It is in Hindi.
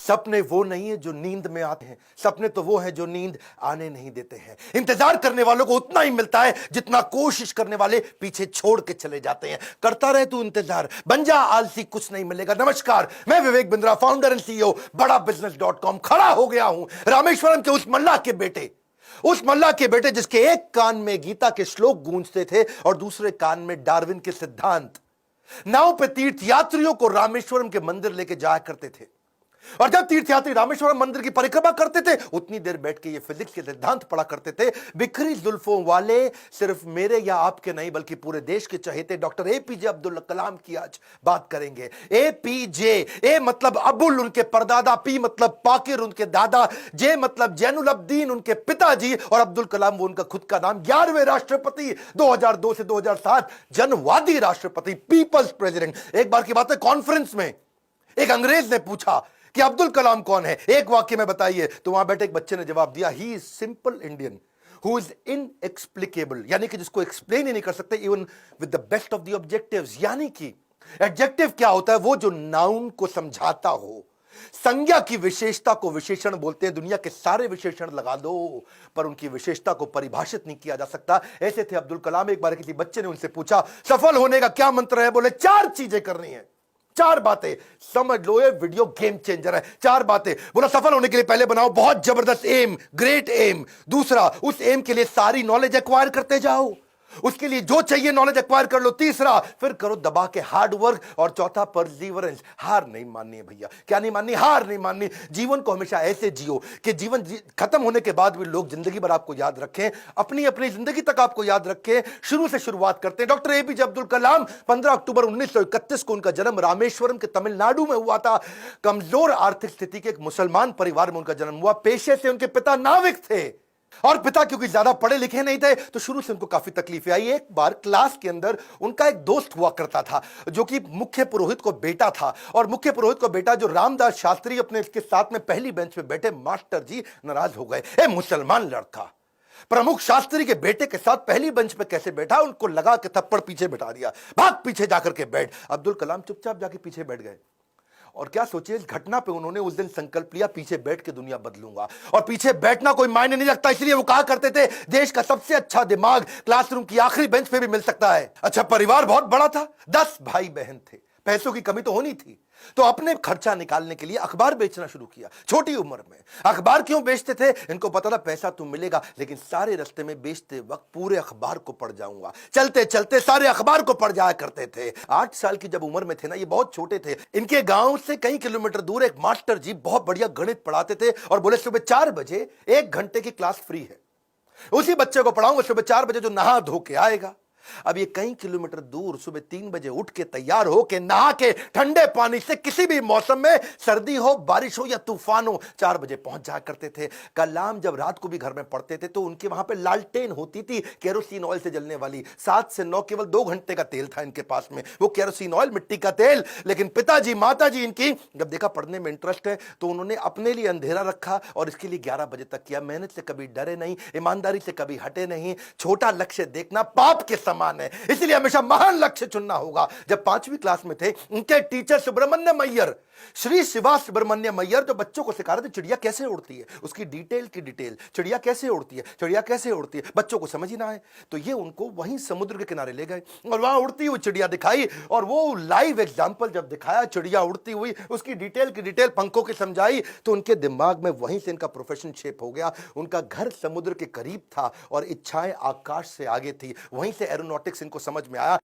सपने वो नहीं है जो नींद में आते हैं, सपने तो वो हैं जो नींद आने नहीं देते हैं। इंतजार करने वालों को उतना ही मिलता है जितना कोशिश करने वाले पीछे छोड़ के चले जाते हैं। करता रहे तू इंतजार, बन जा आलसी, कुछ नहीं मिलेगा। नमस्कार, मैं Vivek Bindra, founder and CEO बड़ा बिजनेस.com। खड़ा हो गया हूं रामेश्वरम के उस मल्लाह के बेटे जिसके एक कान में गीता के श्लोक गूंजते थे और दूसरे कान में डार्विन के सिद्धांत। नाव पे तीर्थ यात्रियों को रामेश्वरम के मंदिर लेके जाया करते थे, और जब तीर्थयात्री रामेश्वरम मंदिर की परिक्रमा करते थे उतनी देर बैठ के ये फिजिक्स के सिद्धांत पढ़ा करते थे। बिखरी जुल्फों वाले सिर्फ मेरे या आपके नहीं बल्कि पूरे देश के चहेते डॉक्टर एपीजे अब्दुल कलाम की आज बात करेंगे। एपीजे, ए मतलब अबुल उनके परदादा, पी मतलब पाकिर उनके दादा, जे मतलब जैनुल अब्दीन उनके पिताजी, और अब्दुल कलाम वो उनका खुद का नाम। 11वें राष्ट्रपति, 2002 से 2007 जनवादी राष्ट्रपति, पीपल्स प्रेसिडेंट। एक बार की बात है, कॉन्फ्रेंस में एक अंग्रेज ने पूछा कि अब्दुल कलाम कौन है, एक वाक्य में बताइए। तो वहां बैठे एक बच्चे ने जवाब दिया, he is simple Indian who is inexplicable, यानी कि जिसको एक्सप्लेन ही नहीं कर सकते even with the best of the objectives. यानी कि एडजेक्टिव क्या होता है? वो जो नाउन को समझाता हो। संज्ञा की विशेषता को विशेषण बोलते हैं। दुनिया के सारे विशेषण लगा दो पर उनकी विशेषता को परिभाषित नहीं किया जा सकता। ऐसे थे अब्दुल कलाम। एक बार किसी बच्चे ने उनसे पूछा, सफल होने का क्या मंत्र है? बोले 4 चीजें करनी है, 4 बातें। समझ लो ये वीडियो गेम चेंजर है। 4 बातें। बोला सफल होने के लिए पहले बनाओ बहुत जबरदस्त एम, ग्रेट एम। दूसरा, उस एम के लिए सारी नॉलेज एक्वायर करते जाओ, उसके लिए जो चाहिए नॉलेज एक्वायर कर लो। तीसरा, फिर करो दबा के हार्ड वर्क। और चौथा, परसिवरेंस। हार नहीं माननी है भैया। क्या नहीं माननी? हार नहीं माननी। जीवन को हमेशा ऐसे जियो कि जीवन खत्म होने के बाद भी लोग जिंदगी भर आपको याद रखें, अपनी अपनी जिंदगी तक आपको याद रखें। शुरू से शुरुआत करते हैं। डॉक्टर एपीजे अब्दुल कलाम, 15 अक्टूबर 1931 को उनका जन्म रामेश्वरम के तमिलनाडु में हुआ था। कमजोर आर्थिक स्थिति के एक मुसलमान परिवार में उनका जन्म हुआ। पेशे से उनके पिता नाविक थे, और पिता क्योंकि ज्यादा पढ़े लिखे नहीं थे तो शुरू से उनको काफी तकलीफें आई। एक बार क्लास के अंदर उनका एक दोस्त हुआ करता था जो कि मुख्य पुरोहित को बेटा था, और मुख्य पुरोहित को बेटा जो रामदास शास्त्री अपने इसके साथ में पहली बेंच पे बैठे, मास्टर जी नाराज हो गए। ए मुसलमान लड़का प्रमुख शास्त्री के बेटे के साथ पहली बेंच पे कैसे बैठा? उनको लगा कि थप्पड़ पीछे बैठा दिया, भाग पीछे जाकर के बैठ। अब्दुल कलाम चुपचाप जाके पीछे बैठ गए। और क्या सोचिए, इस घटना पे उन्होंने उस दिन संकल्प लिया, पीछे बैठ के दुनिया बदलूंगा। और पीछे बैठना कोई मायने नहीं रखता, इसलिए वो कहा करते थे देश का सबसे अच्छा दिमाग क्लासरूम की आखिरी बेंच पे भी मिल सकता है। अच्छा, परिवार बहुत बड़ा था, 10 भाई बहन थे। पैसों की कमी तो होनी थी, तो अपने खर्चा निकालने के लिए अखबार बेचना शुरू किया। छोटी उम्र में अखबार क्यों बेचते थे? इनको पता था पैसा तो मिलेगा, लेकिन सारे रास्ते में बेचते वक्त पूरे अखबार को पढ़ जाऊंगा। चलते चलते सारे अखबार को पढ़ जाया करते थे। 8 साल की जब उम्र में थे ना, ये बहुत छोटे थे, इनके गांव से कई किलोमीटर दूर एक मास्टर जी बहुत बढ़िया गणित पढ़ाते थे और बोले सुबह 4 बजे 1 घंटे की क्लास फ्री है, उसी बच्चे को पढ़ाऊंगा सुबह 4 बजे जो नहा धो के आएगा। अब ये कई किलोमीटर दूर सुबह 3 बजे उठ के तैयार हो के नहा के ठंडे पानी से किसी भी मौसम में, सर्दी हो बारिश हो या तूफान हो, 4 बजे पहुंच जाया करते थे। कलाम जब रात को भी घर में पढ़ते थे तो उनके वहां पे लालटेन होती थी, केरोसिन ऑयल से जलने वाली। 7 से 9 केवल 2 घंटे का तेल था इनके पास में, वो केरोसिन ऑयल, मिट्टी का तेल। लेकिन पिताजी माताजी इनकी जब देखा पढ़ने में इंटरेस्ट है तो उन्होंने अपने लिए अंधेरा रखा और इसके लिए 11 बजे तक किया। मेहनत से कभी डरे नहीं, ईमानदारी से कभी हटे नहीं। छोटा लक्ष्य देखना पाप के समान है, इसलिए हमेशा महान लक्ष्य चुनना होगा। जब 5वीं क्लास में थे, उनके टीचर सुब्रमण्यम अय्यर, श्री शिवा सुब्रमण्यम अय्यर, जो बच्चों को सिखा रहे थे चिड़िया कैसे उड़ती है, उसकी डिटेल की डिटेल, चिड़िया कैसे उड़ती है, चिड़िया कैसे उड़ती है, बच्चों को समझ ही ना आए तो ये उनको वहीं समुद्र के किनारे ले गए और वहां उड़ती हुई चिड़िया दिखाई। और वो लाइव एग्जाम्पल जब दिखाया चिड़िया उड़ती हुई, उसकी डिटेल की डिटेल पंखों की समझाई, तो उनके दिमाग में वहीं से इनका प्रोफेशन शेप हो गया। उनका घर समुद्र के करीब था और इच्छाएं आकाश से आगे थी, वहीं से एरोनॉटिक्स इनको समझ में आया।